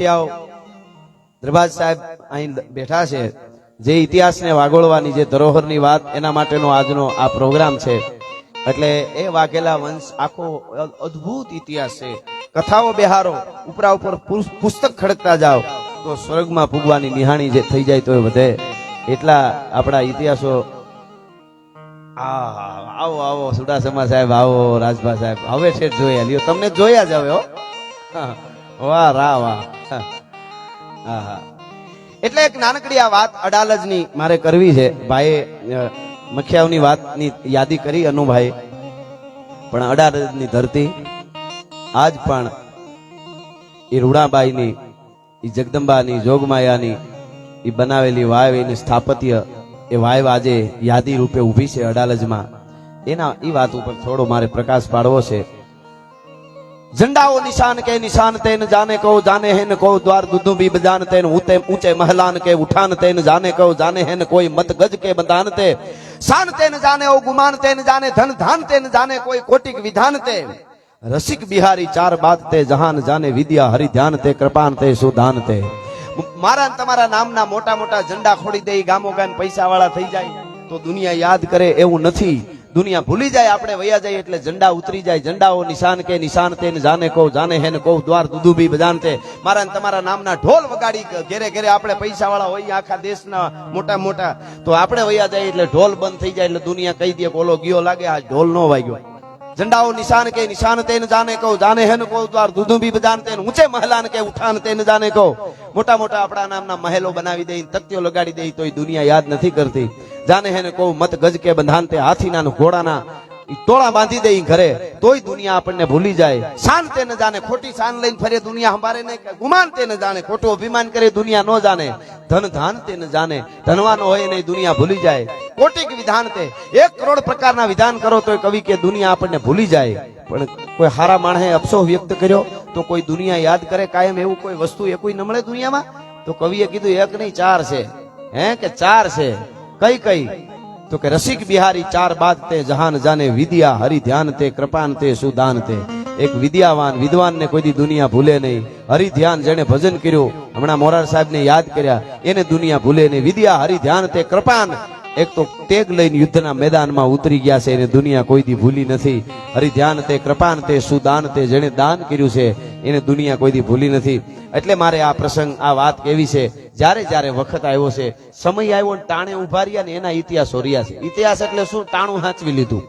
મુખિયાઓ દરબાર સાહેબ અહીં બેઠા છે, જે ઇતિહાસને વાગોળવાની, જે ધરોહરની વાત, એના માટેનો આજનો આ પ્રોગ્રામ છે. એટલે એ વાઘેલા વંશ આખો અદ્ભુત ઇતિહાસ છે. કથાઓ બેહારો, ઉપરા ઉપર પુસ્તક ખડકતા જાઓ તો સ્વર્ગમાં પૂગવાની નિહાણી જે થઈ જાય તો વધે. એટલા આપણા ઇતિહાસો. આવો આવો સુડાસમા સાહેબ, આવો રાજભા સાહેબ, હવે છે જોયા લ્યો, તમને જોયા જ હવે. વાહ રા વાહ. હા. એટલે એક નાનકડી આ વાત અડાલજની મારે કરવી છે. ભાઈએ મખિયાઓની વાતની યાદી કરી અનુભાઈ, પણ અડાલજની ધરતી આજ પણ એ રૂડાબાઈની, એ જગદંબાની, જોગમાયાની એ બનાવેલી વાવ, એની સ્થાપત્ય, એ વાવ આજે યાદી રૂપે ઊભી છે અડાલજમાં. એના એ વાત ઉપર થોડો મારે પ્રકાશ પાડવો છે. झंडाओ निशान के निशान तेन जाने को जाने है न को द्वार दुदू भी बजान तेन ऊंचे ऊंचे महलान के उठान तेन जाने को जाने है न कोई मत गज के बंधान ते शान तेन जाने ओ गुमान तेन जाने धन धान तेन जाने कोई कोटिक विधान ते रसिक बिहारी चार बात ते जहान जाने विद्या हरि ध्यान ते कृपान ते सुधान ते. मारा तमारा नामना मोटा मोटा झंडा खोड़ी दे, गामो गाम पैसा वाला थई जाय तो दुनिया याद करे एवं नथी. दुनिया भूली जाए, आपणे वया जाए એટલે ઝંડા ઉતરી જાય. ઝંડાઓ નિશાન કે નિશાન તે જાને કો જાને હે ને કો દ્વાર દુદુ બી બજાનતે. મારા ને તમારા નામના ઢોલ વગાડી ઘેરે ઘેરે આપણે પૈસા વાળા હોય આખા દેશના મોટા મોટા, તો આપણે વયા જાય એટલે ઢોલ બંધ થઈ જાય, એટલે દુનિયા કહી દે ઓલો ગયો લાગે, આ ઢોલ નો વાગ્યો. झंडाओ निशान के निशान ते जाने को जाने है न को द्वार दुदू भी बजानते ऊंचे महलान के उठान ते जाने को. मोटा मोटा આપણા નામના મહેલો બનાવી દે, તકતીઓ લગાડી દે તોય દુનિયા યાદ નથી કરતી. जाने है न को मत गज के बंधानते हाथीना घोड़ाना टोळा बांधी दे घरे तोय दुनिया આપણને ભૂલી જાય. શાન તે ન જાણે, ખોટી શાન લઈને ફરે દુનિયા સંભાળે નહીં. ગુમાન તે ન જાણે, ખોટો અભિમાન કરે દુનિયા નો જાણે. ધન ધાન તે ન જાણે, ધનવાનો હોય નહીં દુનિયા ભૂલી જાય. કોટિક વિધાન તે 1 કરોડ પ્રકારના વિધાન કરો તો કવિ કે દુનિયા આપણને ભૂલી જાય. પણ કોઈ હારા માણસે અફસોસ વ્યક્ત કર્યો તો કોઈ દુનિયા યાદ કરે કાયમ, એવું કોઈ વસ્તુ એ કોઈ ન મળે દુનિયામાં. તો કવિએ કીધું 1 નહીં 4 છે. હે કે 4 છે? કઈ કઈ? तो के रसिक बिहारी चार बात ते जहान जाने विद्या हरि ध्यान ते कृपान ते सुदान ते. एक विद्यावान विद्वान ने कोई दी दुनिया भूले नहीं. हरि ध्यान जेने भजन कर्यो, हमणा मोरार साहेब ने याद कर्या, एने दुनिया भूले नहीं. विद्या हरि ध्यान ते कृपान, एक तो तेग लईने युद्धना मैदाનમાં ઉતરી ગયા છે, એને દુનિયા કોઈ દી ભૂલી નથી. હરિ ધ્યાન તે કૃપાન તે સુદાન તે, જેને દાન કર્યું છે એને દુનિયા કોઈ દી ભૂલી નથી. એટલે મારે આ પ્રસંગ, આ વાત કેવી છે, જ્યારે જ્યારે વખત આવ્યો છે, સમય આવ્યો ને ટાણે ઉભા રહ્યા ને એના ઇતિહાસો રહ્યા છે. ઇતિહાસ એટલે શું? ટાણું હાંચવી લીધું.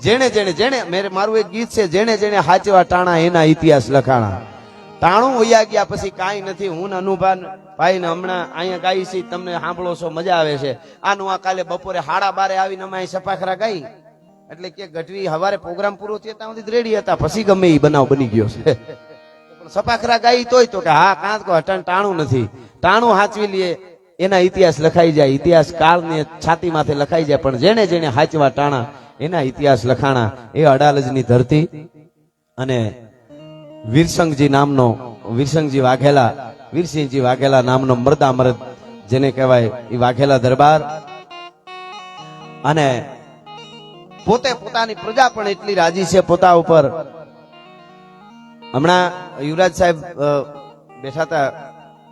જેણે જેણે જેણે મારું એક ગીત છે, જેણે જેણે હાચવા ટાણા એના ઇતિહાસ લખાણા. ટાણું વયા ગયા પછી કાંઈ નથી. હું અનુભાન ભાઈ ને હમણાં અહીંયા ગાઈ છે, તમને સાંભળો છો, મજા આવે છે. આનું આ કાલે બપોરે 12:30 આવીને અમે સપાખરા ગાઈ, એટલે કે ગઢવી હવારે પ્રોગ્રામ પૂરો થયો ત્યાં સુધી રેડી હતા, પછી ગમે એ બનાવ બની ગયો છે. સપાખરા ગાઈ તોય તો કે હા કાંત કો હટણ ટાણું નથી. ટાણું હાચવી લઈએ એના ઇતિહાસ લખાઈ જાય. ઇતિહાસ કાળને છાતી માથે લખાઈ જાય, પણ જેણે જેણે હાચવા ટાણા એના ઇતિહાસ લખાણા. એ અડાલજની ધરતી અને વીરસંઘજી નામનો, વીરસંઘજી વાઘેલા, વીરસિંહજી વાઘેલા નામનો મર્દા મર્દ જેને કહેવાય, એ વાઘેલા દરબાર. અને પોતે પોતાની પ્રજા પણ એટલી રાજી છે પોતા ઉપર. હમણાં યુવરાજ સાહેબ બેઠા હતા,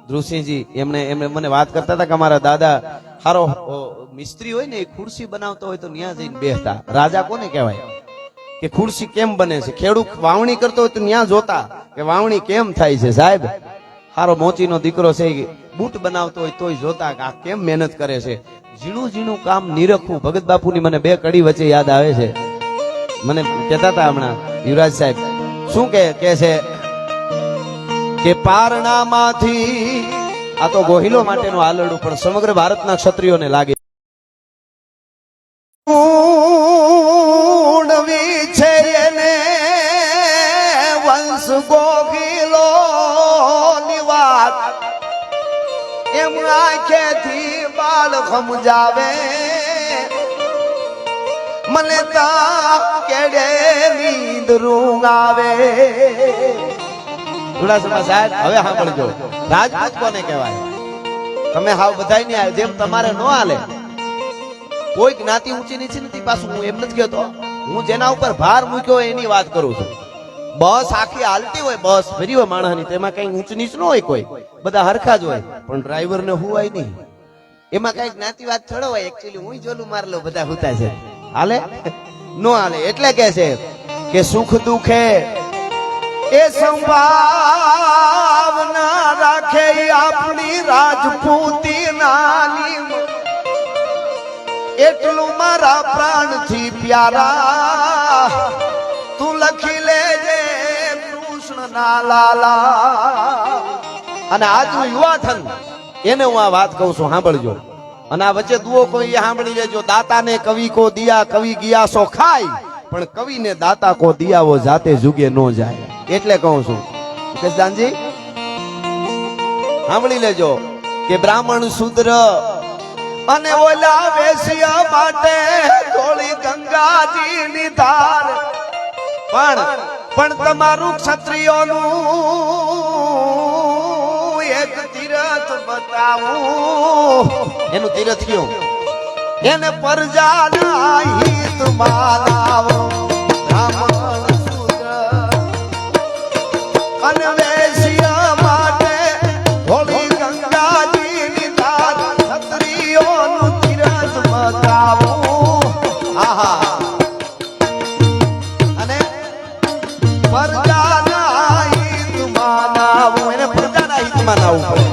ધ્રુવસિંહજી, એમણે મને વાત કરતા હતા કે અમારા દાદા હારો મિસ્ત્રી હોય ને, એ ખુરશી બનાવતો હોય તો ન્યા જઈને બેસતા. રાજા કોને કહેવાય કે ખુરશી કેમ બને છે? ખેડૂત વાવણી કરતો હોય તો ન્યા જોતા કે વાવણી કેમ થાય છે. સાહેબ હારો મોચીનો દીકરો છે, બૂટ બનાવતો હોય તોય જોતા કે આ કેમ મહેનત કરે છે. ઝીણું ઝીણું કામ નિરખવું. ભગત બાપુની મને 2 કડી વચ્ચે યાદ આવે છે. મને કહેતા હતા હમણાં યુવરાજ સાહેબ, શું કે છે કે પારણામાંથી, આ તો ગોહિલો માટેનું આલડું પણ સમગ્ર ભારતના ક્ષત્રિયોને લાગે છે એને વંશ ગોહિલો ની વાત એમ આંખેથી બાળ સમજાવે. મને તા કેડે નીંદ રૂંગ આવે. સાહેબ હવે સાંભળજો, રાજપૂત કોને કહેવાય? તમે હાવ બધાય ને જેમ તમારે નો હાલે. કોઈ જ્ઞાતિ ઊંચી નીચી નથી. પાછું હું એમ નથી કહેતો, હું જેના ઉપર ભાર મૂક્યો એની વાત કરું છું. બસ આખી હાલતી હોય, બસ ફરી હોય માણસની, તેમાં કઈ ઊંચ નીચ ન હોય, કોઈ બધા હરખા જ હોય, પણ ડ્રાઈવર ને હુવાય નહીં. એમાં કઈ જ્ઞાતિવાદ થોડો હોય. એકચ્યુઅલી હું જોલું માર લો, બધા હુતા છે, હાલે નો હાલે. એટલે કે છે કે સુખ દુખે એ સંભાવના રાખે આપણી રાજપૂતી નાની, એટલું મારા પ્રાણથી પ્યારા તું લખી લેજે કૃષ્ણ ના લાલા. અને આજનું યુવાધન એને હું આ વાત કહું છું, સાંભળજો. અને આ વચ્ચે દુઓ કોઈ સાંભળી લેજો. દાતા ને કવિ કો દિયા, કવિ ગયા સો ખાય, પણ કવિ ને દાતા કો દિયાવો જાતે જુગે નો જાય. એટલે કહું છું મુકેશદાનજી, સાંભળી લેજો કે બ્રાહ્મણ શૂદ્ર અને ઓલા વેશ્યા માટે થોડી ગંગાજી ની ધાર, પણ તમારું ક્ષત્રિયોનું એક તીરથ બતાવું. એનું તીરથ કયું? એને પ્રજાના હિત માનાવો. બ્રાહ્મણ શૂદ્ર અને વેશ્યા માટે થોડી ગંગાજી ની ધાર, ક્ષત્રિયોનું તીરથ બતાવું. આહા, પ્રજાના હિતમાં નાવું, એને પ્રજાના હિતમાં નાવું પડે.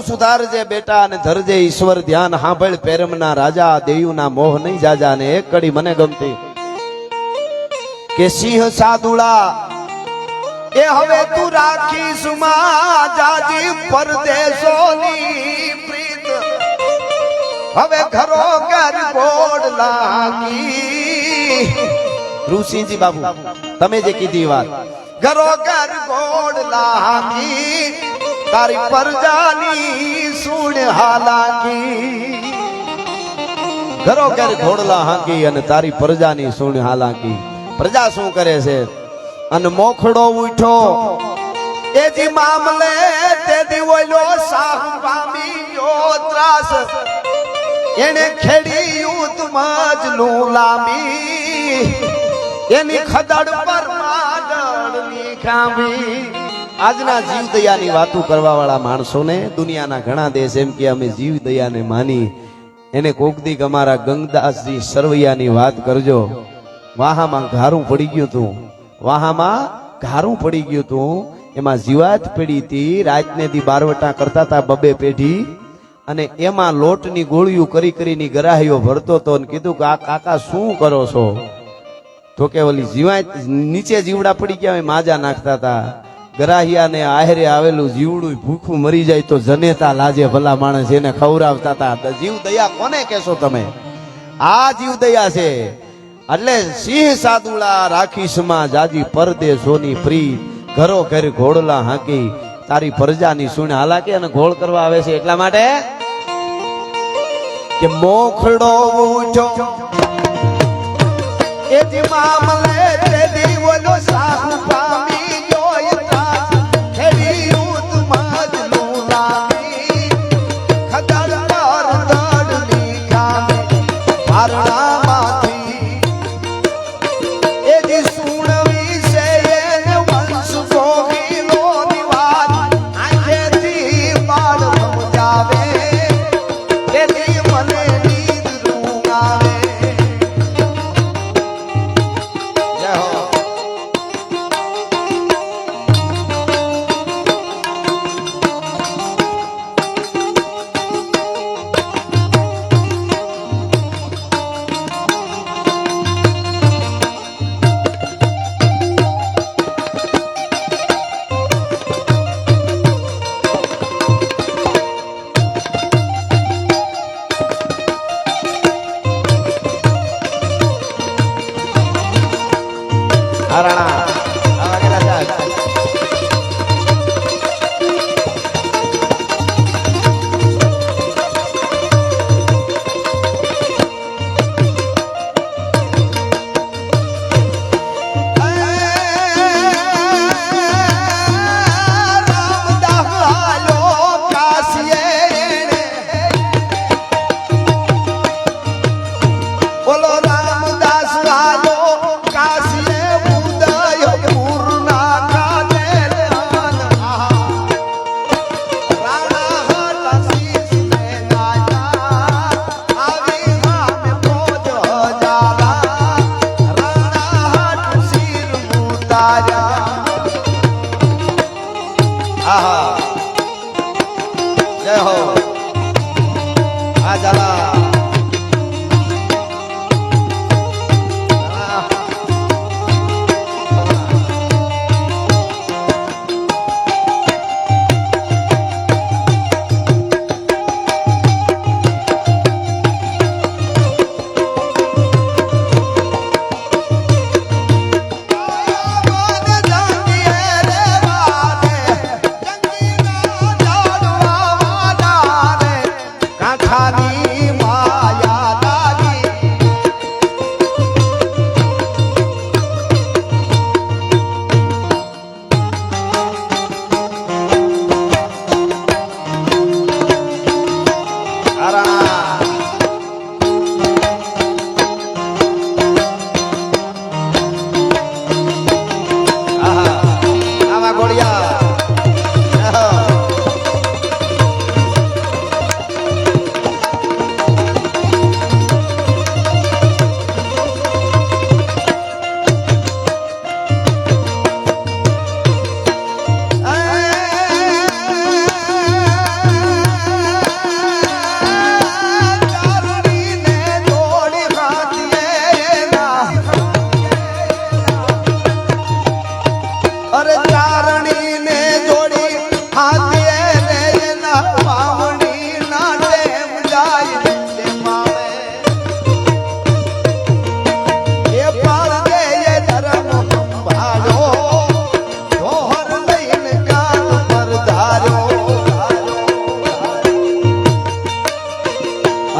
સુધારજે બેટા અને ધરજે ઈશ્વર ધ્યાન, સાંભળ પેરમના રાજા, દેયુના મોહ નહીં જાજા. ને એક કડી મને ગમતી કે સિંહ સાદુડા એ હવે તું રાખીશ માં જાજી પરદેશોની પ્રીત, હવે ઘરો ઘર ગોડ લાગી. ઋષિજી બાબુ તમે જે કીધી વાત, ઘરો ઘર ગોડ લાગી, તારી પ્રજાની સુણ હાલાકી. ઘરો ઘર ઘોડલા હાંકી અને તારી પ્રજાની સુણ હાલાકી. પ્રજા શું કરે છે? અને મોખડો ઉઠો એજી મામલે તેદી ઓલો સાહ પામી યો ત્રાસ, એને ખેડી યુદ્ધ મજનું લાંબી, એની ખદડ પર માદળની ખાંભી. આજના જીવ દયાની વાતો કરવા વાળા માણસોને દુનિયાના ઘણા દેશ એમ કે અમે જીવ દયાને માની, એને કોક દીક અમારા ગંગદાસજી સરવૈયાની વાત કરજો. વાહામાં ઘારું પડી ગયું તું, વાહામાં ઘારું પડી ગયું તું, એમાં જીવાત પડી હતી. રાતને દી બારવટા કરતા હતા બબે પેઢી, અને એમાં લોટની ગોળીઓ કરી કરીને ગરાહીઓ ભરતો હતો. અને કીધું કે આ કાકા શું કરો છો? તો કે ઓલી જીવાત નીચે જીવડા પડી ગયા માજા નાખતા હતા. ગરાહિયાને આહેરે આવેલું જીવડું ભૂખું મરી જાય તો જનેતા લાજે ભલા માણસ, એને ખવડાવતા હતા. જીવ દયા કોને કહેશો તમે? આ જીવ દયા છે. એટલે સિંહ સાદુડા રાખીશમાં જાજી પરદેશોની પ્રીત, ઘરો ઘર ઘોડલા હાંકી, તારી પ્રજાની સુણ હાલાકી. અને ઘોળ કરવા આવે છે એટલા માટે કે મોખડો ઉઠો એ જી મામલે તે દીવનો સાહુ પામી ગયો ત્રાસ, ખેડી યુદ્ધ મજનું લાગી, જય હો આ ઝાલા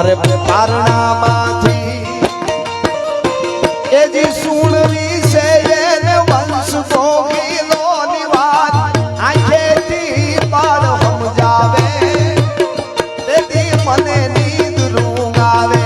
અરે પારણામાંથી એ જે સુણવી છે એને વંશ ભોગીલો નિવાજ આંખેથી પાર સમજાવે તેથી મને નીંદ રૂંગ આવે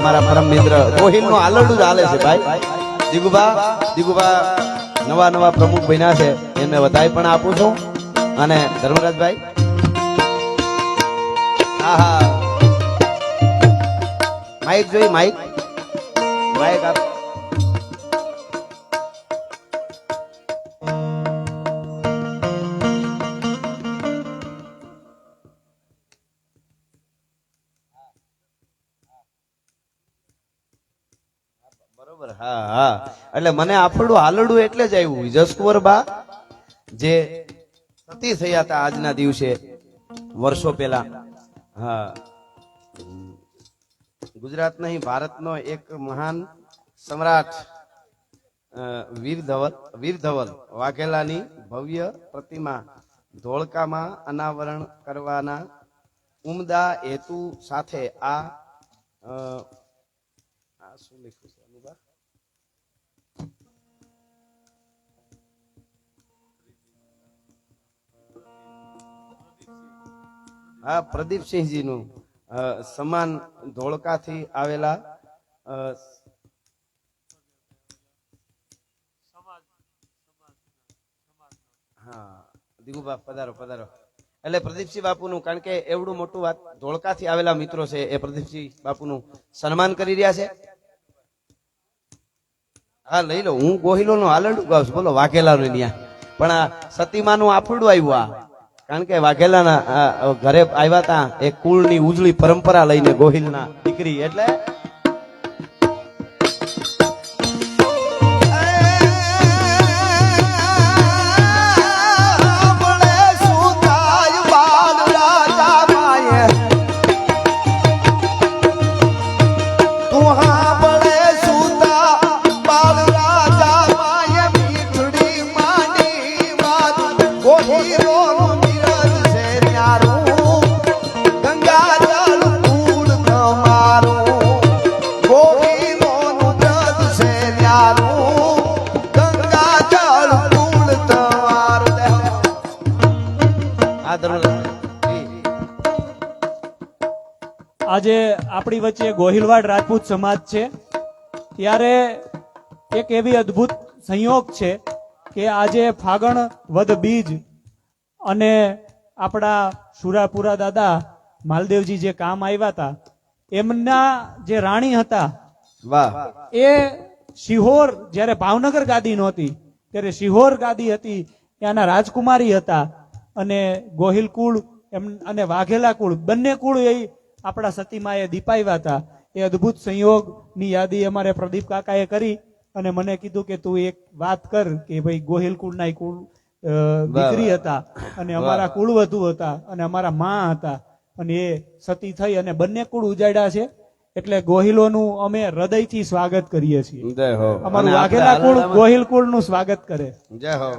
અમારા પરમ મિત્ર ગોહિલ નું આલડું જ હાલે છે ભાઈ દિગુભા નવા પ્રમુખ બન્યા છે એમને વધાઈ પણ આપું છું અને ધર્મરાજભાઈ આહા માઇક જોઈ માઇક આપ બરોબર હા એટલે મને આફડું હાલડું એટલે જ આવ્યું જસકુંવર બા જે સતી થયા હતા આજના દિવસે વર્ષો પહેલા હા ગુજરાત નહીં ભારતનો એક મહાન સમ્રાટ વીર ધવલ વાઘેલાની ભવ્ય પ્રતિમા ધોળકામાં અનાવરણ કરવાના ઉમદા હેતુ સાથે આ શું લખ્યું છે અનુભા હા પ્રદીપસિંહજી નું સમાન ધોળકાથી આવેલા હા દિગુબા પધારો એટલે પ્રદીપસિંહ બાપુનું કારણ કે એવડું મોટું વાત ધોળકાથી આવેલા મિત્રો છે એ પ્રદીપસિંહ બાપુનું સન્માન કરી રહ્યા છે હા લઈ લો હું ગોહિલો નું હાલડું ગાઉં છું બોલો વાઘેલા નું ત્યાં પણ આ સતીમાનું આફડું આવ્યું આ કારણ કે વાઘેલાના ઘરે આવ્યા હતા એ કુળની ઉજળી પરંપરા લઈને ગોહિલના દીકરી એટલે તું હા આજે આપણી વચ્ચે ગોહિલવાડ રાજપૂત સમાજ છે, ત્યારે એક એવી અદ્ભુત સંયોગ છે કે આજે ફાગણ વદ બીજ અને આપણા સુરાપુરા દાદા માલદેવજી જે કામ આવ્યા હતા, એમના જે રાણી હતા વાહ એ શિહોર, જ્યારે ભાવનગર ગાદી નહોતી ત્યારે શિહોર ગાદી હતી, ત્યાંના રાજકુમારી હતા. અને ગોહિલ કુળ અને વાઘેલા કુળ બંને કુળ એ આપણા સતીમાએ દીપાવ્યા હતા. એ અદ્ભુત સંયોગની યાદી અમારે પ્રદીપ કાકાએ કરી અને મને કીધું કે તું એક વાત કર કે ભાઈ ગોહિલ કુળના કુળ દીકરી હતા અને અમારા કુળવધુ હતા અને અમારા માં હતા અને એ સતી થઈ અને બંને કુળ ઉજાડ્યા છે. એટલે ગોહિલોનું અમે હૃદયથી સ્વાગત કરીએ છીએ. જય હો. અમારું વાઘેલા કુળ ગોહિલ કુળનું સ્વાગત કરે. જય હો.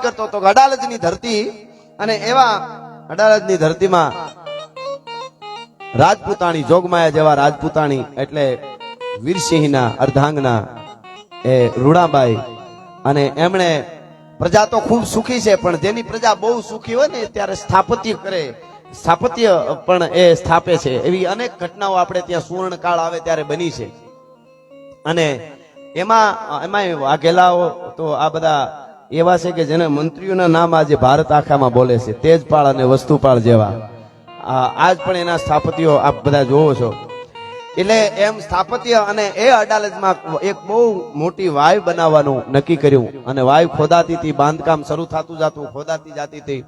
કરતો તો અડાલજની ધરતી, અને એવા અડાલજની ધરતીમાં રાજપૂતાણી, જોગમાયા જેવા રાજપૂતાણી એટલે વીરસિંહના અર્ધાંગના એ રૂડાબાઈ, અને એમણે પ્રજા તો ખૂબ સુખી છે, પણ જેની પ્રજા બહુ સુખી હોય ને ત્યારે સ્થાપત્ય કરે, સ્થાપત્ય પણ એ સ્થાપે છે. એવી અનેક ઘટનાઓ આપણે ત્યાં સુવર્ણકાળ આવે ત્યારે બની છે. અને એમાં વાઘેલાઓ તો આ બધા એવા છે કે જેના મંત્રીઓના નામ આજે ભારત આખામાં બોલે છે, તેજપાળ અને વસ્તુપાળ જેવા. આજ પણ એના સ્થાપત્યો આપ બધા જોવો છો. એટલે એમ સ્થાપત્ય, અને એ અડાલજમાં એક બહુ મોટી વાય બનાવવાનું નક્કી કર્યું, અને વાય ખોદાતી હતી, બાંધકામ શરૂ થતું જતું, ખોદાતી જતી હતી.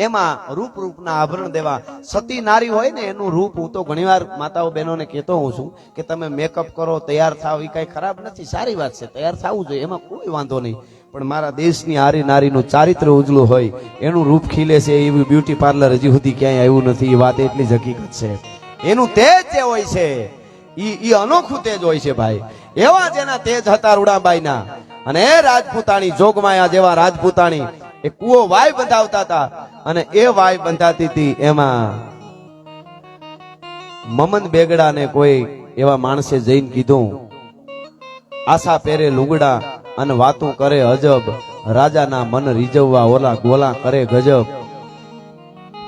એમાં રૂપના આભરણ દેવા. સતી નારી હોય ને એનું રૂપ, હું તો ઘણીવાર માતાઓ બહેનોને કહેતો હું છું કે તમે મેકઅપ કરો, તૈયાર થાવ, એ કઈ ખરાબ નથી, સારી વાત છે, તૈયાર થવું જોઈએ, એમાં કોઈ વાંધો નહીં. પણ મારા દેશની હારી નારીનું ચારિત્ર ઉજળું હોય, એનું રૂપ ખીલે છે, એવું બ્યુટી પાર્લર હજી સુધી ક્યાંય આવ્યું નથી. એ વાત એટલી જ હકીકત છે. એનું તેજ જે હોય છે ઈ અનોખું તેજ હોય છે ભાઈ. એવા જેના તેજ હતા રૂડાબાઈના. અને એ રાજપૂતાણી, જોગમાયા જેવા રાજપૂતાણી એ કુવો વાય બંધાવતા હતા, અને એ વાય બંધાતી હતી. એમાં મમન બેગડાને કોઈ એવા માણસે જઈને કીધું, આશા પહેરે લુગડા અને વાતું કરે અજબ, રાજાના મન રીઝવવા ઓલા ગોલા કરે ગજબ.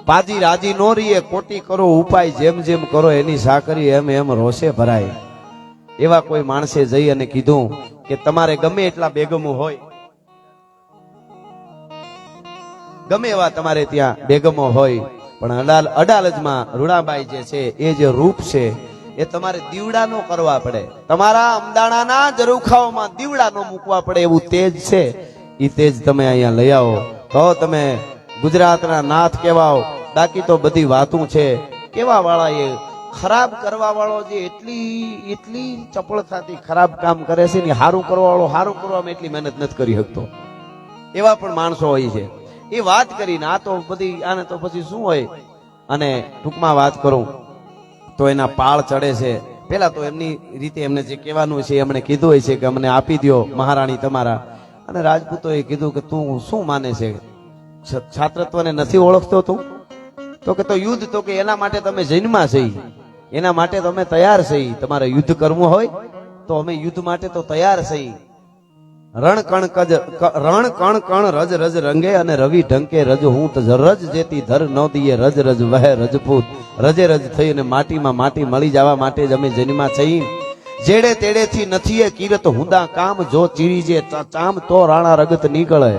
પાજી રાજી નો રીએ, કોટી કરો ઉપાય, જેમ જેમ કરો એની સાકરી એમ એમ રોષે ભરાય. એવા કોઈ માણસે જઈ અને કીધું કે તમારે ગમે એટલા બેગમો હોય, ગમે એવા તમારે ત્યાં બેગમો હોય, પણ અડાલજમાં રૂડાબાઈ જે છે એ જે રૂપ છે એ તમારે દીવડા નો કરવા પડે. તમારા અમદાણાના ઝરૂખાઓમાં દીવડા નો મૂકવા પડે એવું તેજ છે. એ તેજ તમે અહીંયા લઈ આવો તો તમે ગુજરાતના નાથ કહેવાઓ. બાકી તો બધી વાતું છે. કેવા વાળા એ ખરાબ કરવા વાળો જે એટલી ચપળતાથી ખરાબ કામ કરે છે ને, સારું કરવા વાળો સારું કરવામાં એટલી મહેનત નથી કરી શકતો. એવા પણ માણસો હોય છે. એ વાત કરીને આ તો બધી, આને તો પછી શું હોય. અને ટૂંકમાં વાત કરું તો એના પાળ ચડે છે. પેલા તો એમની રીતે એમને જે કહેવાનું છે એમણે કીધું હોય છે કે અમને આપી દો મહારાણી તમારા. અને રાજપૂતોએ કીધું કે તું શું માને છે, છાત્રત્વને નથી ઓળખતો તું? તો કે તો યુદ્ધ, તો કે એના માટે તમે જન્મા છે, એના માટે તમે તૈયાર છે. તમારે યુદ્ધ કરવું હોય તો અમે યુદ્ધ માટે તો તૈયાર છે. રણ કણ કણ રજ રજ રંગે અને રવિ ઢંકે રજ હું રજ જેતી ધર ન દીએ રજ રજ વહે રજપૂત. રજે રજ થઈ અને માટીમાં માટી મળી જવા માટે જ અમે જન્મા થઈ. જેડે તેડેથી નથી એ કીરત હુંદા કામ, જો ચીરીજે ચામ તો રાણા રગત નીકળે.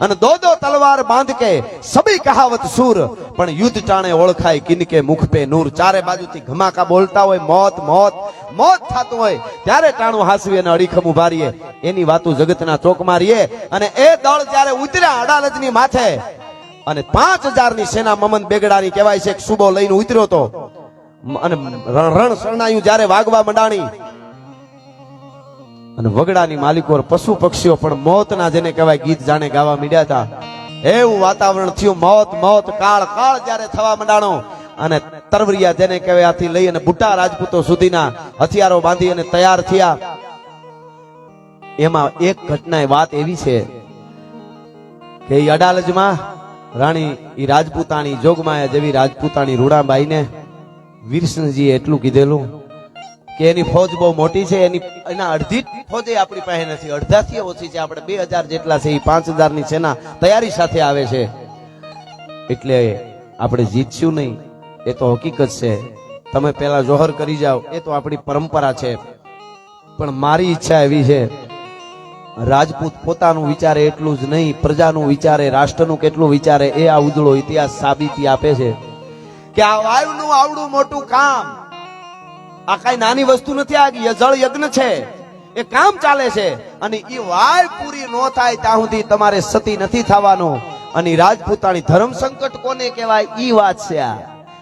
અને દો તલવાર બાંધ કે સબી કહાવત સૂર, પણ યુદ્ધ ટાણે ઓળખાય કિનકે મુખ પે નૂર. ચારે બાજુથી ઘમાકા બોલતા હોય, મોત મોત મોત થતું હોય, ત્યારે ટાણું હાસવી અને અડીખમ ઉભારીએ. એની વાતો જગતના ચોક મારીએ. અને એ દળ જ્યારે ઉતર્યા અડાલજની માથે, અને 5000 ની સેના મમન બેગડાની કહેવાય છે, સુબો લઈને ઉતર્યો તો, અને રણ શરણાયું જ્યારે વાગવા મંડાણી, અને વગડાની માલિકો પશુ પક્ષીઓ પણ મોતના જેને કહેવાય ગીત જાણે ગાવા મીડ્યા હતા. એવું વાતાવરણ થયું. મોત મોત કાળ કાળ જ્યારે થવા મંડાણો, અને તરવરિયા જેને કહેવાય આથી લઈ અને બુટ્ટા રાજપૂતો સુધીના હથિયારો બાંધી અને તૈયાર થયા. એમાં એક ઘટના વાત એવી છે કે ઈ અડાલજમાં રાણી ઈ રાજપૂતાણી જોગમાયા જેવી રાજપૂતાણી રૂડાબાઈને વીરસિંહજીએ એટલું કીધેલું કે એની ફોજ બહુ મોટી છે, એના અડધી ફોજ આપણી પાસે નથી, અડધાથી ઓછી છે. આપણે 2000 જેટલા છે, 5000 ની સેના તૈયારી સાથે આવે છે, એટલે આપણે જીતશું નહીં, એ તો હકીકત છે. તમે પેલા જોહર કરી જાઓ, એ તો આપણી પરંપરા છે. પણ મારી ઈચ્છા એવી છે, રાજપૂત પોતાનું વિચારે એટલું જ નહીં, પ્રજાનું વિચારે, રાષ્ટ્રનું કેટલું વિચારે, એ આ ઉજળો ઇતિહાસ સાબિતી આપે છે કે આ વાયુનું આવડું મોટું કામ આ કઈ નાની વસ્તુ નથી. આ જળ યજ્ઞ છે, એ કામ ચાલે છે, અને એ વાય પૂરી ન થાય ત્યાં સુધી તમારે સતી નથી થવાનું. અને રાજપૂતાણી ધર્મ સંકટ કોને કહેવાય ઈ વાત છે. આ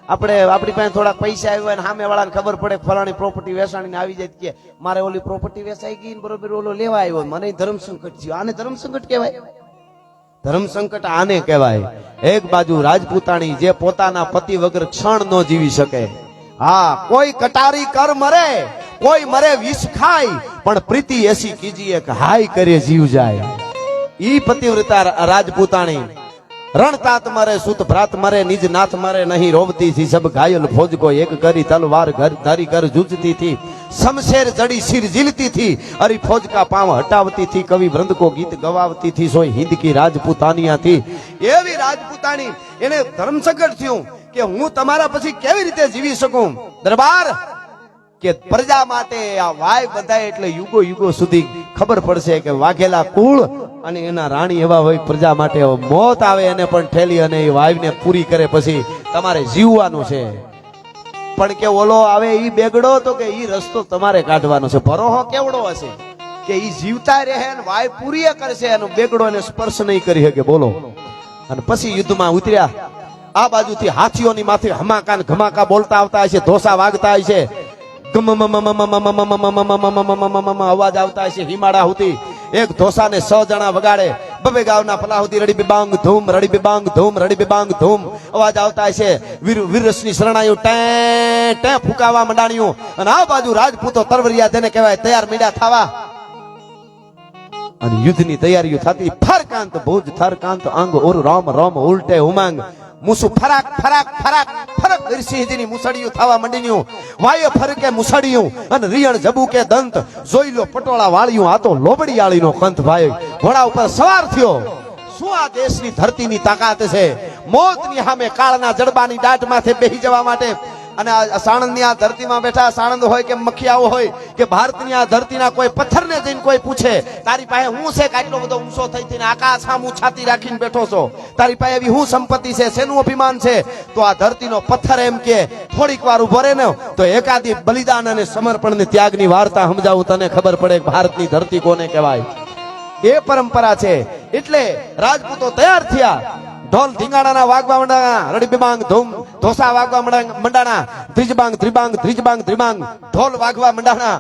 આપણે આપણી પાસે થોડા પૈસા આવ્યા હોય ને સામે વાળાને ખબર પડે ફલાણી પ્રોપર્ટી વેચાણીને આવી જાય કે મારે ઓલી પ્રોપર્ટી વેચાઈ ગઈ બરોબર, ઓલો લેવા આવ્યો, મને ધર્મ સંકટ થયું. આને ધર્મ સંકટ કહેવાય? ધર્મ સંકટ આને કહેવાય. એક બાજુ રાજપૂતાણી જે પોતાના પતિ વગર ક્ષણ ન જીવી શકે. હા, કોઈ કટારી કર મરે, કોઈ મરે વિષ ખાય, પણ પ્રીતિ એસી કીજીએ કે હાય કરે જીવ જાય. ઈ પતિવ્રતા રાજપૂતાણી રણતાત મરે સુત ભ્રાત મરે નિજ નાથ મરે નહીં રોવતી થી સબ ઘાયલ ફોજ કો એક કરી તલવાર ઘર ધારી કર જૂझती थी शमशेर जड़ी सिर झिलती थी अरे फौज का पांव हटावती थी कवि वृंद को गीत गवावती थी सोई हिंद की राजपूतानिया थी. એવી રાજપૂતાણી એને ધર્મ સંકટ થયું કે હું તમારા પછી કેવી રીતે જીવી શકું. દરબાર કે પ્રજા માટે આ વાય બધાય એટલે યુગો યુગો સુધી ખબર પડશે કે વાઘેલા કુળ અને એના રાણી એવા હોય પ્રજા માટે મોત આવે એને પણ ઠેલી અને એ વાયને પૂરી કરે પછી તમારે જીવવાનું છે. પણ કે ઓલો આવે ઈ બેગડો તો કે ઈ રસ્તો તમારે કાઢવાનો છે. ભરોહો કેવડો હશે કે ઈ જીવતા રહે ને વાય પૂરી કરશે અને બેગડો એને સ્પર્શ નહીં કરી શકે. બોલો. અને પછી યુદ્ધમાં ઉતર્યા. આ બાજુથી હાથીઓની માથે હમાકા ઘમાકા બોલતા આવતા હશે, ધોસા વાગતા હશે, અવાજ આવતા હશે હિમાડા હુતી. એક ધોસાને 100 જણા વગાડે. બબે ગાવના પલાહુતી રડી બિબાંગ ધૂમ રડી બિબાંગ ધૂમ રડી બિબાંગ ધૂમ અવાજ આવતા હશે. વીરસની શરણાયું ટે ટે ફૂકાવા મંડાણ્યું. અને આ બાજુ રાજપૂતો તરવરિયા જેને કહેવાય તૈયાર મીડા થવા અને યુદ્ધની તૈયારીઓ થતી. ફરકાંત ભુજ થરકાંત અંગ ઓર રામ રામ ઉલટે ઉમાંગ મુસુ ફરાક ફરાક ફરાક ફરક વીરસિંહજીની મુસડિયું થવા મંડીયું. વાય ફરકે મુસડિયું અને રિયણ જબુ કે દંત જોઈ લો પટોળા વાળ્યું. આ તો લોબડીયાળીનો કંથ ભાઈ ઘોડા ઉપર સવાર થયો. શું આ દેશની ધરતીની તાકાત છે? મોતની સામે કાળના જડબાની દાટ માથે બેહી જવા માટે. અને આ સાણંદની આ ધરતીમાં બેઠા સાણંદ હોય કે મખિયાઓ હોય કે ભારતની આ ધરતીના કોઈ પથ્થરને જઈને કોઈ પૂછે તારી પાસે હું છે કે આટલો બધો ઊંચો થઈ થઈને આકાશ સામું છાતી રાખીને બેઠો છો, તારી પાસે એવી હું સંપત્તિ છે, શેનું અભિમાન છે? તો આ ધરતીનો પથ્થર એમ કે થોડીક વાર ઉભો રહે ને તો એકાદી બલિદાન અને સમર્પણ ને ત્યાગની વાર્તા સમજાવું તને ખબર પડે ભારતની ધરતી કોને કહેવાય. એ પરંપરા છે. એટલે રાજપૂતો તૈયાર થયા. ઢોલ ધીંગાણાના વાગવા મંડાણા, રડી બિબાંગ ધૂમ ધોસા વાગવા મંડાણા, ત્રિજબાંગ ત્રિબાંગ ત્રિજબાંગ ત્રિબાંગ ઢોલ વાગવા મંડાણા.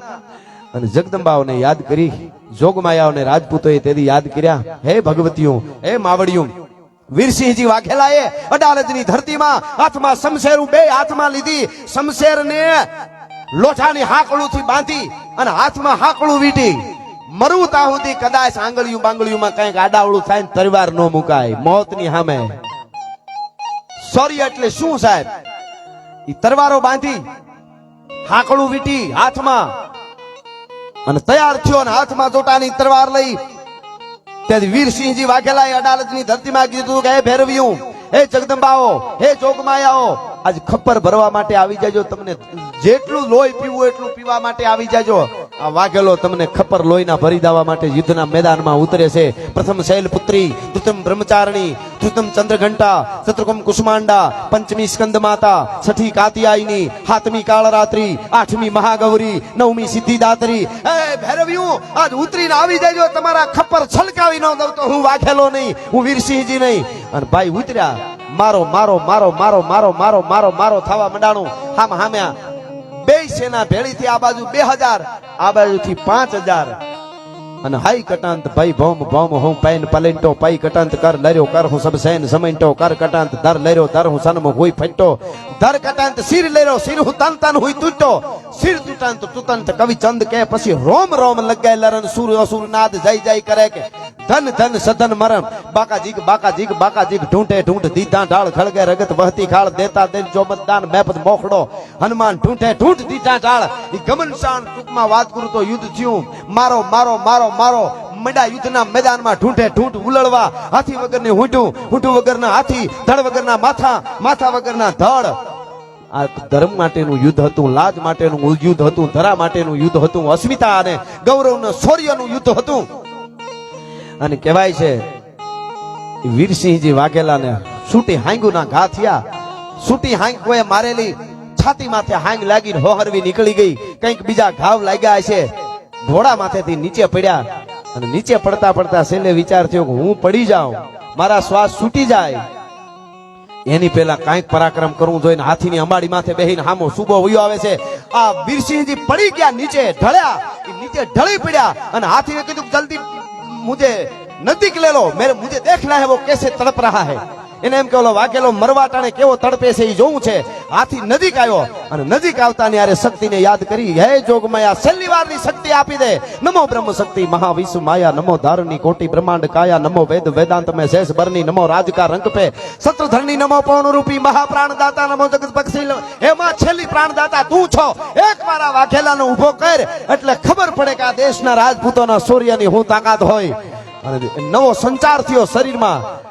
અને જગદંબાઓને યાદ કરી, જોગમાયાઓને રાજપૂતોએ તેથી યાદ કર્યા. હે ભગવતીઓ, હે માવડીઓ, વીરસિંહજી વાઘેલાએ અડાલજની ધરતીમાં હાથમાં શમશેરું બે હાથમાં લીધી. શમશેરને લોઠાની હાકડુંથી બાંધી અને હાથમાં હાકડું વીટી. મરું તા સુધી કદાચ આંગળીયું બાંગળીયુંમાં કઈક આડાવડું થાય ને તલવાર નો મુકાય. મોતની સામે સોરી એટલે શું સાહેબ? ઈ તલવારો બાંધી હાકડું વીટી હાથમાં અને તૈયાર થયો અને હાથમાં જોટાની તલવાર લઈ. તેથી વીરસિંહજી વાઘેલાએ અડાલજની ધરતીમાં કીધું કે હે ભૈરવીયું, હે જગદંબાઓ, હે જોગમાયાઓ, આજ ખપ્પર ભરવા માટે આવી જાજો. તમને જેટલું લોહી પીવું એટલું પીવા માટે આવી જાજો. આ વાઘેલો તમને ખપ્પર લોહીના ભરી દેવા માટે યુદ્ધના મેદાનમાં ઉતરે છે. પ્રથમ શૈલપુત્રી, દ્વિતીય બ્રહ્મચારિણી, તૃતીય ચંદ્રઘંટા, ચતુર્થમ કુષ્માંડા, પંચમી સ્કંદ માતા, છઠ્ઠી કાતિયાયની, સાતમી કાળરાત્રી, આઠમી મહાગૌરી, નવમી સિદ્ધિદાત્રી. હે ભૈરવીયું, આજ ઉતરીને આવી જાજો. તમારા ખપ્પર છલકાવી ન દઉં તો હું વાઘેલો નહીં, હું વીરસિંહજી નહીં. અને ભાઈ ઉતર્યા. મારો મારો મારો મારો મારો મારો મારો મારો થવા મંડાણું. હામ હામ્યા બે સેના ભેળી થી. આ બાજુ 2000, આ બાજુથી 5000. અને હાઈ કટાંત ભાઈ ભોમ ભોમ હું પેન પલેન્ટો પાઈ કટાંત કર લર્યો કર હું સબ સૈન સમૈન્ટો કર કટાંત ધર લર્યો ધર હું સન્મ હોય ફટો ધર કટાંત સિર લેરો સિર હું તન તન હોય તૂટો સિર તૂટાંત તૂટંત કવિ ચંદ કે પછી રોમ રોમ લગાય લરણ સુર અસુર નાદ જય જય કરે કે ધન ધન સધન મરણ બાકા જીગ ઢૂંઢે ઢૂંઢ દીધા ઢાળ ખળગે રગત વહતી ખાળ દેતા દેન ચોમતદાન મેપત મોખડો હનુમાન ઢૂંઢે ઢૂંઢ દીધા ઢાળ ઈ ગમનશાન ટૂંકમાં વાત કરું તો યુદ્ધ થયું મારો મારો મારો મારો મંડા યુદ્ધના મેદાનમાં ઢૂંઢે ઢૂંઢ ઉલળવા હાથી વગરની હૂંઢું હૂંઢું વગરના હાથી ધડ વગરના માથા માથા વગરના ધડ આ ધર્મ માટેનું યુદ્ધ હતું લાજ માટેનું યુદ્ધ હતું ધરા માટેનું યુદ્ધ હતું અસ્મિતા અને ગૌરવનું શૌર્યનું યુદ્ધ હતું અને કહેવાય છે વીરસિંહજી વાઘેલાને સૂટી હાંગુના ઘા થયા સૂટી હાંગ કોઈ મારેલી છાતી માથે હાંગ લાગીને હોહરવી નીકળી ગઈ કંઈક બીજા ઘાવ લાગ્યા છે ઘોડા માથેથી નીચે પડ્યા અને નીચે પડતા પડતા છેલ્લે વિચાર થયો કે હું પડી જાઉં મારા શ્વાસ છૂટી જાય એની પેલા કાંઈક પરાક્રમ કરવું જોઈએ હાથીની અંબાડી માથે બેહીને હામો સુબો વયો આવે છે આ વીરસિંહજી પડી ગયા નીચે ઢળ્યા નીચે ઢળી પડ્યા અને હાથીને કીધું જલ્દી मुझे नजदीक ले लो मुझे देखना है वो कैसे तड़प रहा है એને એમ કે ઓલો વાઘેલો મરવા ટાણે કેવો તડપે છે એ જોવું છે હાથી નજીક આવ્યો અને નજીક આવતા ની આરે શક્તિને યાદ કરી હે જોગમાયા છેલ્લી વારની શક્તિ આપી દે નમો બ્રહ્મ શક્તિ મહાવિશ્વ માયા નમો ધારની કોટી બ્રહ્માંડ કાયા નમો વેદ વેદાંત में शेष बरनी नमो राज का रंग पे शत्रुधरनी नमो पवन रूपी महाप्राण दाता नमो जगत पक्षी हे માં છેલ્લી પ્રાણ દાતા તું છો એકવાર આ વાઘેલાનો ઊભો કર એટલે ખબર પડે કે આ દેશના રાજપૂતોના સૂર્યની હું તાકાત હોય અને નવો સંચાર થયો શરીરમાં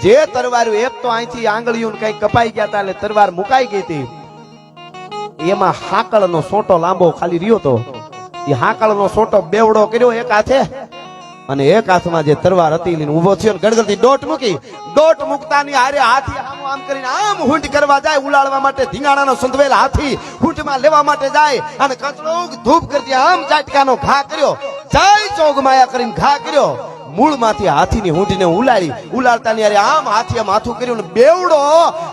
જે તરવાર એક તો અહીંથી આંગળીઓ કઈ કપાઈ ગયા હતા એટલે તરવાર મુકાઈ ગઈ હતી એમાં હાકળનો સોટો લાંબો ખાલી રહ્યો તો એ હાકળનો સોટો બેવડો કર્યો એક હાથે અને એક હાથમાં જે તરવાર હતી લઈને ઊભો થયો ગડગડતી દોટ મૂકી દોટ મૂકતાની હારે હાથી આમ કરીને આમ હૂંટ કરવા જાય ઉલાળવા માટે ધીંગાણાનો સંધવેલ હાથી હૂંટમાં લેવા માટે જાય અને કચરો ધૂપ કરતી આમ ચાટકાનો ઘા કર્યો જય જોગમાયા કરીને ઘા કર્યો મૂળમાંથી હાથીની હૂંઢને ઉલાળતા ની આમ હાથીએ માથું કર્યું ને બેવડો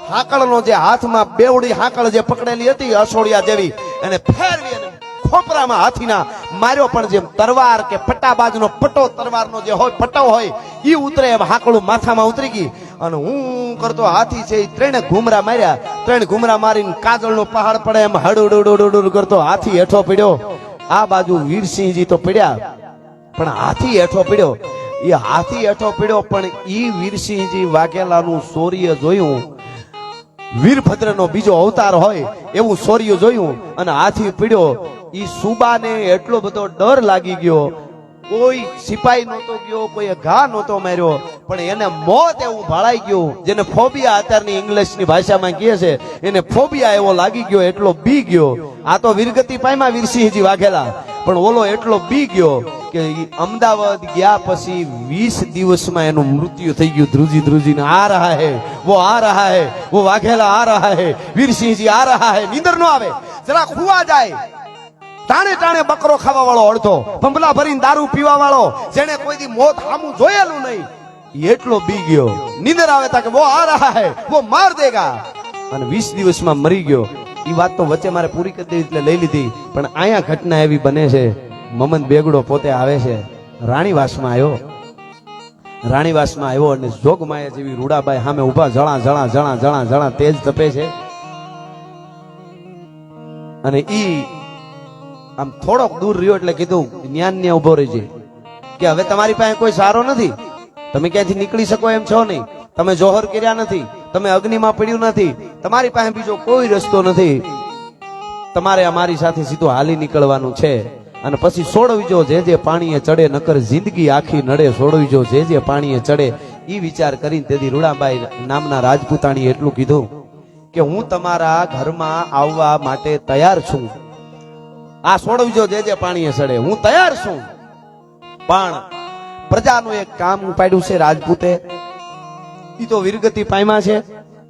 હાકળનો જે હાથમાં બેવડી હાકળ જે પકડેલી હતી અસોડિયા જેવી એને ફેરવી અને ખોપરામાં હાથીના માર્યો પણ જેમ તરવાર કે પટ્ટાબાજનો પટ્ટો તરવારનો જે હોય પટ્ટો હોય ઈ ઉતરે એમ હાકળું માથામાં ઉતરી ગઈ અને હું કરતો હાથી છે એ ત્રણે ઘુમરા માર્યા ત્રણ ઘુમરા મારીને કાજળનો પહાડ પડે એમ હડુડ કરતો હાથી હેઠો પડ્યો આ બાજુ વીરસિંહજી તો પડ્યા પણ હાથી હેઠો પડ્યો એ હાથી હેઠો પડ્યો પણ ઈ વીરસિંહજી વાઘેલાનું શૌર્ય જોયું વીરભદ્રનો બીજો અવતાર હોય એવું શૌર્ય જોયું અને હાથી પડ્યો ઈ સુબાને એટલો બધો ડર લાગી ગયો કોઈ સિપાઈ નહોતો ગયો કોઈ ઘા નહોતો માર્યો પણ એને મોત એવું ભાળાઈ ગયું જેને ફોબિયા અત્યારની ઇંગ્લિશની ભાષામાં કહે છે એને ફોબિયા એવો લાગી ગયો એટલો બી ગયો આ તો વીરગતિ પામ્યા વીરસિંહજી વાઘેલા પણ ઓલો એટલો બી ગયો કે અમદાવાદ ગયા પછી 20 દિવસમાં એનું મૃત્યુ થઈ ગયું ધ્રુજીને આ રહા હે વો વાઘેલા આ રહા હે વીરસિંહજી આ રહા હે નીંદર નો આવે જરા ખુવા જાય ટાણે ટાણે બકરો ખાવા વાળો અડધો ભંભલા ભરીને દારૂ પીવા વાળો જેને કોઈ દી મોત સામું જોયેલું નહીં એટલો બી ગયો નીંદર આવે તા કે વો આ રહા હે વો માર દેગા અને 20 દિવસમાં મરી ગયો ઈ વાત તો વચ્ચે મારે પૂરી કરી દેવી એટલે લઈ લીધી પણ અહીંયા ઘટના એવી બને છે મમન બેગડો પોતે આવે છે રાણીવાસમાં આવ્યો અને જોગમાયા જેવી રૂડાબાઈ સામે ઉભા જણા તેજ તપે છે અને ઈ આમ થોડોક દૂર રહ્યો એટલે કીધું જ્ઞાન ઉભો રહેજે કે હવે તમારી પાસે કોઈ સારો નથી તમે ક્યાંથી નીકળી શકો એમ છો નહીં તમે જોહર કર્યા નથી તમે અગ્નિમાં પડ્યું નથી તમારી પાસે બીજો કોઈ રસ્તો નથી તમારે અમારી સાથે સીધું હાલી નીકળવાનું છે અને પછી સોડવીજો જે પાણીએ ચડે નકર જિંદગી આખી નડે સોડવીજો જે પાણીએ ચડે ઈ વિચાર કરીને તેથી રૂડાબાઈ નામના રાજપૂતાણી એટલું કીધું કે હું તમારા ઘરમાં આવવા માટે તૈયાર છું આ સોડવીજો જે પાણીએ ચડે હું તૈયાર છું પણ પ્રજાનું એક કામ ઉપાડ્યું છે રાજપૂતે ઈ તો વીરગતિ પામ્યા છે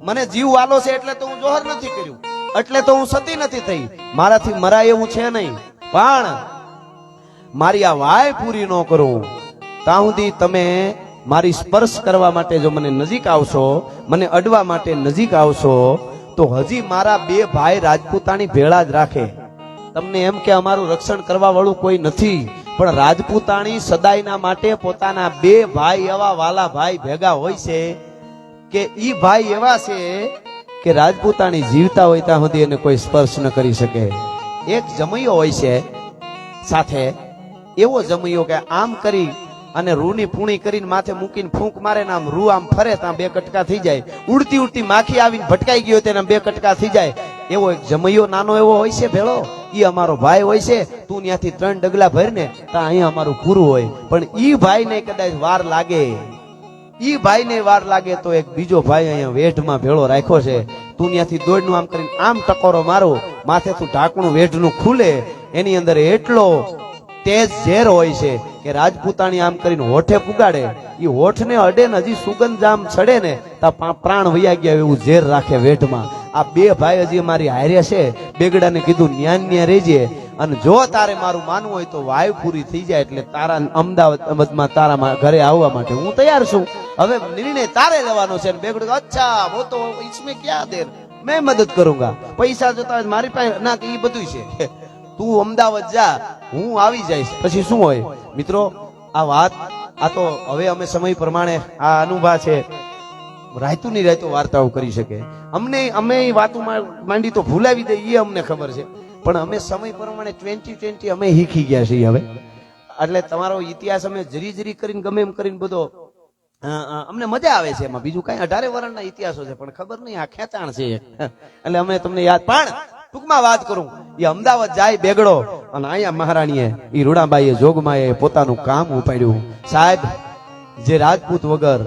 મને જીવ વાલો છે એટલે તો હું જોહર નથી કર્યું એટલે તો હું સતી નથી થઈ મારાથી મરાય એવું છે નહીં પણ મારી આ વાય પૂરી ન કરું ત્યાં સુધી તમે મારી સ્પર્શ કરવા માટે જો મને નજીક આવશો મને અડવા માટે નજીક આવશો તો હજી મારા બે ભાઈ રાજપૂતાણી ભેળા જ રાખે તમને એમ કે અમારું રક્ષણ કરવા વાળું કોઈ નથી પણ રાજપૂતાણી સદાયના માટે પોતાના બે ભાઈ એવા વાલા ભાઈ ભેગા હોય છે કે ઈ ભાઈ એવા છે કે રાજપૂતાણી જીવતા હોય ત્યાં સુધી એને કોઈ સ્પર્શ ન કરી શકે. એક જમૈયો હોય છે સાથે, એવો જમૈયો કે આમ કરી અને રૂની પૂણી કરીને માથે મૂકીને ફૂંક મારે ને આમ રૂ આમ ફરે ત્યાં બે કટકા થઈ જાય. ઉડતી ઉડતી માખી આવીને ભટકાઈ ગયો તેના બે કટકા થઈ જાય. એવો એક જમૈયો નાનો એવો હોય છે ભેળો, ઈ અમારો ભાઈ હોય છે. તું ત્યાંથી 3 ડગલા ભરીને ત્યાં અહીંયા અમારું પૂરું હોય. પણ ઈ ભાઈને કદાચ વાર લાગે, ઈ ભાઈને વાર લાગે તો એક બીજો ભાઈ અહીંયા વેઢમાં ભેળો રાખ્યો છે. તું ત્યાંથી દોડનું આમ કરીને આમ ટકોરો મારો, માથે તું ઢાંકણું વેઢનું ખુલે, એની અંદર એટલો તેજ ઝેર હોય છે કે રાજપૂતાણી આમ કરીને હોઠે પુગાડે, ઈ હોઠને અડે ને હજી સુગંધ આમ ચડે ને તા પ્રાણ વયા ગયા એવું ઝેર રાખે વેઢમાં. આ બે ભાઈ હજી મારી હારે છે. બેગડાને કીધું ન્યા રહેજે, અને જો તારે મારું માનવું હોય તો વાયુ પૂરી થઈ જાય એટલે તારા અમદાવાદમાં તારા ઘરે આવવા માટે હું તૈયાર છું. હવે નિર્ણય તારે લેવાનો છે. બેગડો અચ્છા વો તો इसमें क्या देर, मैं मदद करूंगा. પૈસા જોતા હોય મારી પાસે ના, એ બધું છે. તું અમદાવાદ જા, હું આવી જઈશ. પછી શું હોય મિત્રો, આ વાત આ તો હવે અમે સમય પ્રમાણે આ અનુભવ છે, રાયતું ની રાયતું વાર્તાઓ કરી શકે. અમે વાતો માંડી તો ભૂલાવી દે એ અમને ખબર છે, પણ અમે સમય પ્રમાણે 2020 અમે શીખી ગયા છીએ હવે. એટલે તમારો ઇતિહાસ અમે જરી કરીને ગમે એમ કરીને બધો અમને મજા આવે છે એમાં. બીજું કઈ 18 વર્ષના ઇતિહાસો છે પણ ખબર નહીં આ ખેંચાણ છે એટલે અમે તમને યાદ. પણ ટૂંકમાં વાત કરું, એ અમદાવાદ જાય બેગડો, અને અહીંયા મહારાણીએ એ રૂડાબાઈએ જોગમાએ પોતાનું કામ ઉપાડ્યું. સાહેબ, જે રાજપૂત વગર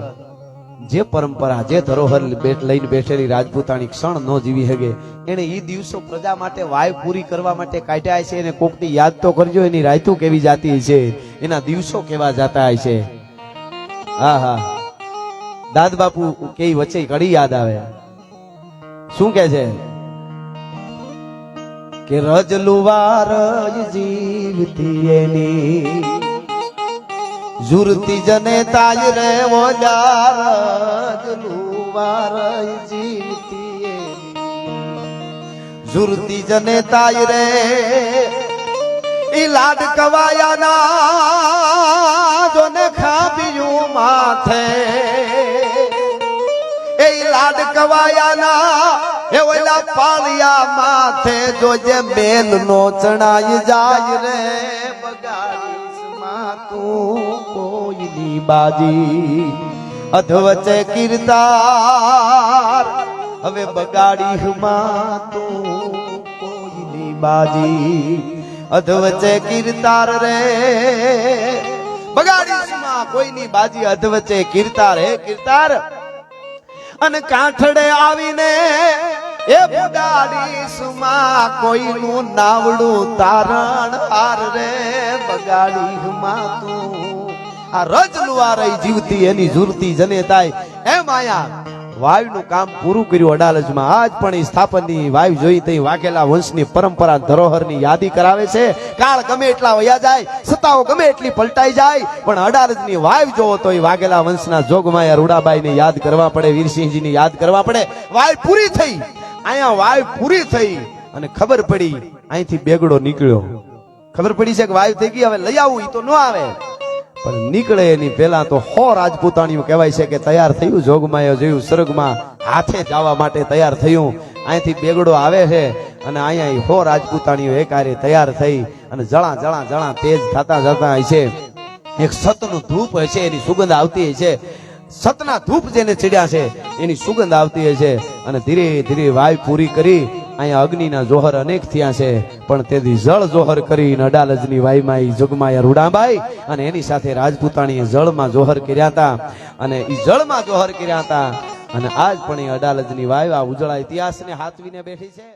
જે પરંપરા જે ધરોહર લઈને બેઠેલી રાજપૂતાણી ક્ષણ ન જીવી શકે, એને ઈ દિવસો પ્રજા માટે વાય પૂરી કરવા માટે કાઢ્યા છે. એને કોકની યાદ તો કરજો, એની રાયતું કેવી જાતી છે, એના દિવસો કેવા જાતા છે. હા હા, દાદ બાપુ કે વચ્ચે ઘડી યાદ આવે. શું કે છે કે રજલુવાર જીવતી એની ઝુરતી જને તાજ રે વોજાર, રજલુવાર જીવતી એની ઝુરતી જને તાજ રે ઈ લાડ કવાયાના જોને ખાબિયું માથે, એ લાડ કવાયાના એ ઓલા પાળિયા માથે જોજે બેલ નો ચણાઈ જાય રે. બગાડીશ માં તું કોઈની બાજી, અધવચે કીર્તાર હવે બગાડીશ માં તું કોઈની બાજી, અધવચે કીર્તાર રે. બગાડીશ માં કોઈની બાજી, અધવચે કીર્તાર. હે કીર્તાર, અને કાંઠડે આવીને એ બગાડીશ માં કોઈનું નાવડું તારણ હાર રે. બગાડીશ માં તું આ રજલુઆર જીવતી એની ઝુરતી જને થાય. એમ આયા વાયુનું કામ પૂરું કર્યું અડાલજમાં. આજ પણ એ સ્થાપનની વાયુ જોઈ તઈ વાઘેલા વંશની પરંપરા ધરોહરની યાદી કરાવે છે. કાળ ગમે એટલા વયા જાય, સત્તાઓ ગમે એટલી પલટાઈ જાય, પણ અડાલજની વાયુ જોવો તો એ વાઘેલા વંશના જોગમાયા રૂડાબાઈને યાદ કરવા પડે, વીરસિંહજીને યાદ કરવા પડે. વાયુ પૂરી થઈ, અહીંયા વાયુ પૂરી થઈ અને ખબર પડી અહીંથી બેગડો નીકળ્યો. ખબર પડી છે કે વાયુ થઈ ગઈ, હવે લઈ આવું એ તો ન આવે, પણ નીકળે એની પહેલા તો 100 રાજપૂતાણીઓ કહેવાય છે કે તૈયાર થયું. જોગમાયા જોયું સ્વર્ગમાં હાથે જવા માટે તૈયાર થયું. અહીંથી બેગડો આવે છે અને અહીંયા 100 રાજપૂતાણીઓ એકારે તૈયાર થઈ અને જણા જણા જણા તેજ થતા જતા હોય છે. એક સતનું ધૂપ હોય છે, એની સુગંધ આવતી હોય છે. સતના ધૂપ જેને ચડ્યા છે એની સુગંધ આવતી હોય છે. અને ધીરે ધીરે વાયુ પૂરી કરી અહીંયા અગ્નિના જોહર અનેક થયા છે, પણ તેથી જળ જોહર કરીને અડાલજની વાયુમાં જોગમાયા રૂડાબાઈ અને એની સાથે રાજપૂતાણીએ જળમાં જોહર કર્યા હતા. અને એ જળમાં જોહર કર્યા હતા. અને આજ પણ એ અડાલજની વાયુ આ ઉજળા ઇતિહાસને હાથવીને બેઠી છે.